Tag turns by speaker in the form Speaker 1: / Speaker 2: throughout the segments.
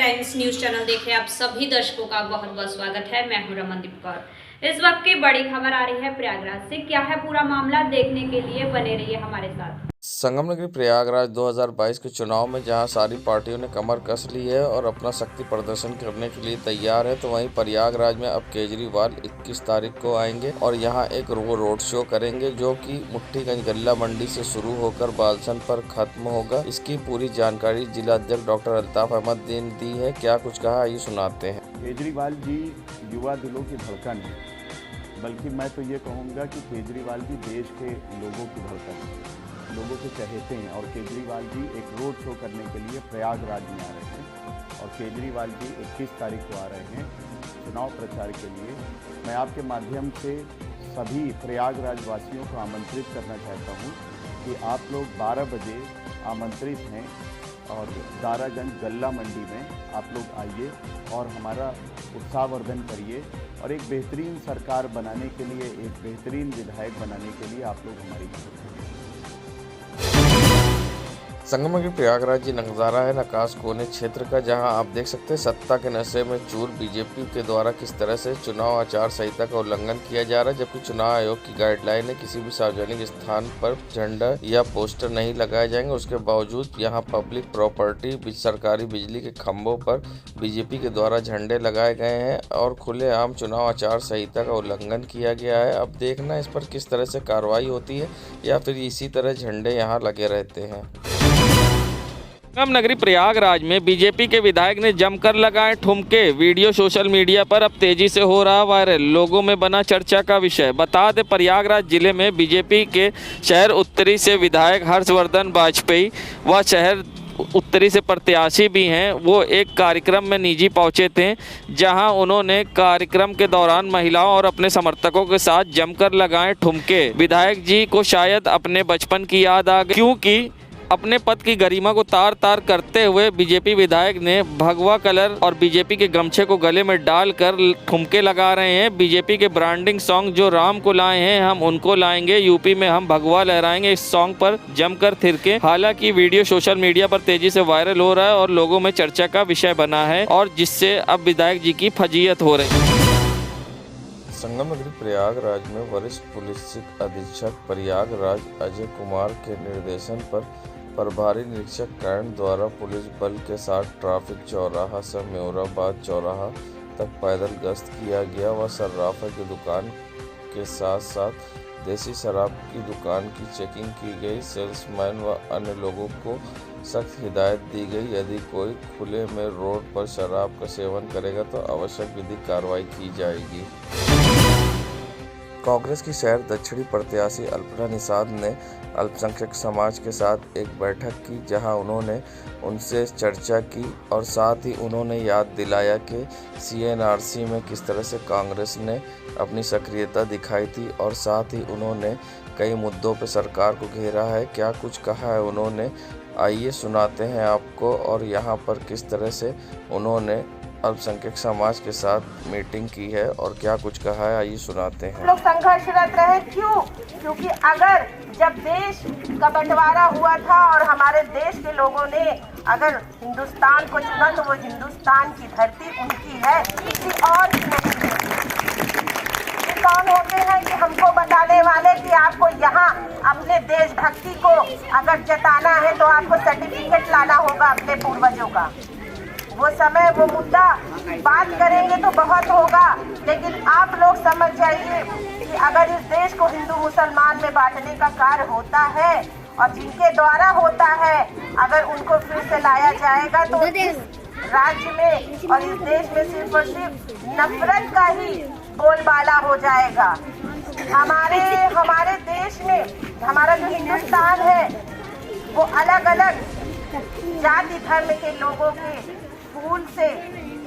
Speaker 1: Times news channel देख रहे आप सभी दर्शकों का बहुत बहुत स्वागत है। मैं हूं रमनदीप कौर। इस वक्त की बड़ी खबर आ रही है प्रयागराज से। क्या है पूरा मामला, देखने के लिए बने रहिए हमारे साथ।
Speaker 2: संगम नगरी प्रयागराज 2022 के चुनाव में जहां सारी पार्टियों ने कमर कस ली है और अपना शक्ति प्रदर्शन करने के लिए तैयार है, तो वहीं प्रयागराज में अब केजरीवाल 21 तारीख को आएंगे और यहां एक रोड शो करेंगे जो कि मुट्ठीगंज गल्ला मंडी से शुरू होकर बालसन पर खत्म होगा। इसकी पूरी जानकारी जिला अध्यक्ष डॉक्टर अल्ताफ अहमद ने दी है। क्या कुछ कहा, ये सुनाते हैं।
Speaker 3: केजरीवाल जी युवा दिलों की धड़कन है, बल्कि मैं तो ये कहूँगा कि केजरीवाल जी देश के लोगों की धड़कन है, लोगों के चहेते हैं। और केजरीवाल जी एक रोड शो करने के लिए प्रयागराज में आ रहे हैं और केजरीवाल जी 21 तारीख को आ रहे हैं चुनाव प्रचार के लिए। मैं आपके माध्यम से सभी प्रयागराज वासियों को आमंत्रित करना चाहता हूँ कि आप लोग 12 बजे आमंत्रित हैं और दारागंज गल्ला मंडी में आप लोग आइए और हमारा उत्साहवर्धन करिए और एक बेहतरीन सरकार बनाने के लिए, एक बेहतरीन विधायक बनाने के लिए आप लोग हमारी मदद करिए।
Speaker 2: संगम नगरी प्रयागराज जी नजारा है नकाश कोने क्षेत्र का, जहां आप देख सकते हैं सत्ता के नशे में चूर बीजेपी के द्वारा किस तरह से चुनाव आचार संहिता का उल्लंघन किया जा रहा है। जबकि चुनाव आयोग की गाइडलाइन है किसी भी सार्वजनिक स्थान पर झंडा या पोस्टर नहीं लगाए जाएंगे। उसके बावजूद यहां पब्लिक प्रॉपर्टी, सरकारी बिजली के खंभों पर बीजेपी के द्वारा झंडे लगाए गए हैं और खुलेआम चुनाव आचार संहिता का उल्लंघन किया गया है। अब देखना इस पर किस तरह से कार्रवाई होती है या फिर इसी तरह झंडे यहाँ लगे रहते हैं।
Speaker 4: संगम नगरी प्रयागराज में बीजेपी के विधायक ने जमकर लगाए ठुमके। वीडियो सोशल मीडिया पर अब तेजी से हो रहा वायरल, लोगों में बना चर्चा का विषय। बता दें, प्रयागराज जिले में बीजेपी के शहर उत्तरी से विधायक हर्षवर्धन वाजपेयी व शहर उत्तरी से प्रत्याशी भी हैं, वो एक कार्यक्रम में निजी पहुंचे थे, जहां उन्होंने कार्यक्रम के दौरान महिलाओं और अपने समर्थकों के साथ जमकर लगाए ठुमके। विधायक जी को शायद अपने बचपन की याद आ गई, क्योंकि अपने पद की गरिमा को तार तार करते हुए बीजेपी विधायक ने भगवा कलर और बीजेपी के गमछे को गले में डालकर ठुमके लगा रहे हैं। बीजेपी के ब्रांडिंग सॉन्ग जो राम को लाए हैं हम उनको लाएंगे, यूपी में हम भगवा लहराएंगे, इस सॉन्ग पर जमकर थिरके। हालांकि वीडियो सोशल मीडिया पर तेजी से वायरल हो रहा है और लोगों में चर्चा का विषय बना है और जिससे अब विधायक जी की फजीयत हो रही है।
Speaker 2: संगम नगरी प्रयागराज में वरिष्ठ पुलिस अधीक्षक प्रयागराज अजय कुमार के निर्देशन पर प्रभारी निरीक्षक कैंट द्वारा पुलिस बल के साथ ट्रैफिक चौराहा से म्योराबाद चौराहा तक पैदल गश्त किया गया व सर्राफा की दुकान के साथ साथ देसी शराब की दुकान की चेकिंग की गई। सेल्समैन व अन्य लोगों को सख्त हिदायत दी गई, यदि कोई खुले में रोड पर शराब का सेवन करेगा तो आवश्यक विधिक कार्रवाई की जाएगी। कांग्रेस की शहर दक्षिणी प्रत्याशी अल्पना निषाद ने अल्पसंख्यक समाज के साथ एक बैठक की, जहां उन्होंने उनसे चर्चा की और साथ ही उन्होंने याद दिलाया कि CNRC में किस तरह से कांग्रेस ने अपनी सक्रियता दिखाई थी और साथ ही उन्होंने कई मुद्दों पर सरकार को घेरा है। क्या कुछ कहा है उन्होंने, आइए सुनाते हैं आपको, और यहाँ पर किस तरह से उन्होंने अल्पसंख्यक समाज के साथ मीटिंग की है और क्या कुछ कहा है, आइए सुनाते हैं।
Speaker 5: लोग संघर्षरत रहे, क्यों? क्योंकि अगर जब देश का बंटवारा हुआ था और हमारे देश के लोगों ने अगर हिंदुस्तान को चुना तो वो हिंदुस्तान की धरती उनकी है, किसी और की नहीं है। ये कौन होते हैं कि हमको बताने वाले कि आपको यहाँ अपने देशभक्ति को अगर जताना है तो आपको सर्टिफिकेट लाना होगा अपने पूर्वजों का। वो समय, वो मुद्दा बात करेंगे तो बहुत होगा, लेकिन आप लोग समझ जाइए कि अगर इस देश को हिंदू मुसलमान में बांटने का कार्य होता है और जिनके द्वारा होता है, अगर उनको फिर से लाया जाएगा तो इस राज्य में और इस देश में सिर्फ और सिर्फ नफरत का ही बोलबाला हो जाएगा। हमारे देश में हमारा जो हिंदुस्तान है वो अलग अलग जाति धर्म के लोगों के फूल से,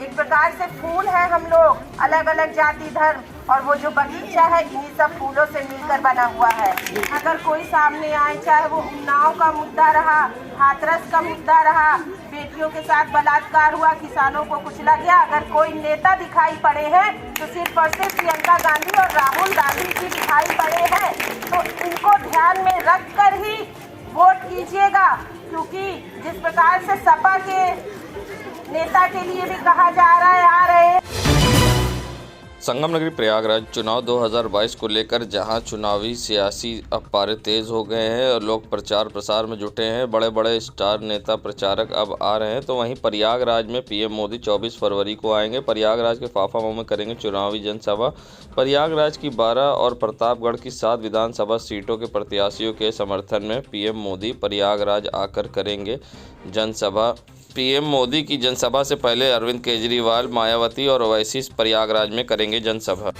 Speaker 5: एक प्रकार से फूल है हम लोग, अलग अलग जाति धर्म, और वो जो बगीचा है इन्हीं सब फूलों से मिलकर बना हुआ है। अगर कोई सामने आए, चाहे वो उन्नाव का मुद्दा रहा, हाथरस का मुद्दा रहा, बेटियों के साथ बलात्कार हुआ, किसानों को कुचला गया, अगर कोई नेता दिखाई पड़े हैं तो सिर्फ और सिर्फ प्रियंका गांधी और राहुल गांधी जी दिखाई पड़े हैं, तो इनको ध्यान में रख कर ही वोट कीजिएगा। क्योंकि जिस प्रकार से सपा के नेता के लिए भी कहा जा रहा है, आ रहे हैं।
Speaker 2: संगम नगरी प्रयागराज चुनाव 2022 को लेकर जहां चुनावी सियासी अखबारें तेज हो गए हैं और लोग प्रचार प्रसार में जुटे हैं, बड़े बड़े स्टार नेता प्रचारक अब आ रहे हैं, तो वहीं प्रयागराज में पीएम मोदी 24 फरवरी को आएंगे। प्रयागराज के फाफामऊ में करेंगे चुनावी जनसभा। प्रयागराज की 12 और प्रतापगढ़ की 7 विधानसभा सीटों के प्रत्याशियों के समर्थन में पीएम मोदी प्रयागराज आकर करेंगे जनसभा। पीएम मोदी की जनसभा से पहले अरविंद केजरीवाल, मायावती और ओवैसी प्रयागराज में करेंगे जनसभा।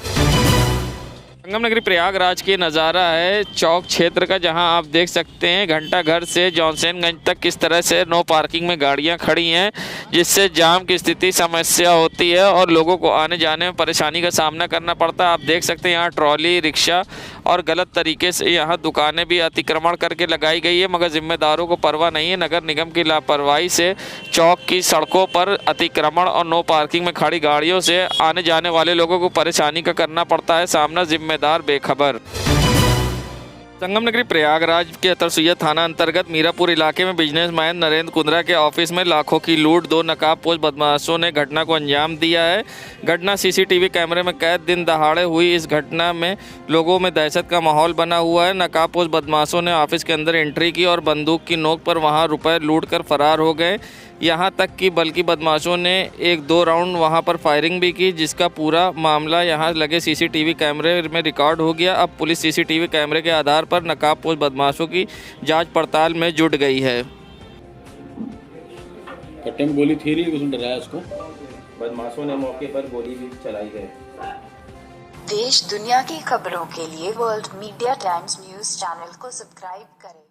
Speaker 4: संगम नगरी प्रयागराज की नज़ारा है चौक क्षेत्र का, जहां आप देख सकते हैं घंटा घर से जॉनसनगंज तक किस तरह से नो पार्किंग में गाड़ियां खड़ी हैं, जिससे जाम की स्थिति समस्या होती है और लोगों को आने जाने में परेशानी का सामना करना पड़ता है। आप देख सकते हैं यहाँ ट्रॉली रिक्शा और गलत तरीके से यहाँ दुकानें भी अतिक्रमण करके लगाई गई है, मगर जिम्मेदारों को परवाह नहीं है। नगर निगम की लापरवाही से चौक की सड़कों पर अतिक्रमण और नो पार्किंग में खड़ी गाड़ियों से आने जाने वाले लोगों को परेशानी का करना पड़ता है सामना, जिम्मेदार बेखबर। संगम नगरी प्रयागराज के तरसुइया थाना अंतर्गत मीरापुर इलाके में बिजनेसमैन नरेंद्र कुंद्रा के ऑफिस में लाखों की लूट, 2 नकाबपोश बदमाशों ने घटना को अंजाम दिया है। घटना सीसीटीवी कैमरे में कैद दिन दहाड़े हुई। इस घटना में लोगों में दहशत का माहौल बना हुआ है। नकाबपोश बदमाशों ने ऑफिस के अंदर एंट्री की और बंदूक की नोक पर वहां रुपए लूट कर फरार हो गए। यहाँ तक कि बल्कि बदमाशों ने 1-2 राउंड वहाँ पर फायरिंग भी की, जिसका पूरा मामला यहाँ लगे सीसीटीवी कैमरे में रिकॉर्ड हो गया। अब पुलिस सीसीटीवी कैमरे के आधार पर नकाबपोश बदमाशों की जांच पड़ताल में जुट गई है।
Speaker 6: कट्टे में गोली थी नहीं, उसने डराया उसको।
Speaker 2: बदमाशों ने मौके पर गोली भी चलाई है।
Speaker 7: देश दुनिया की खबरों के लिए world media times news channel को सब्सक्राइब करें।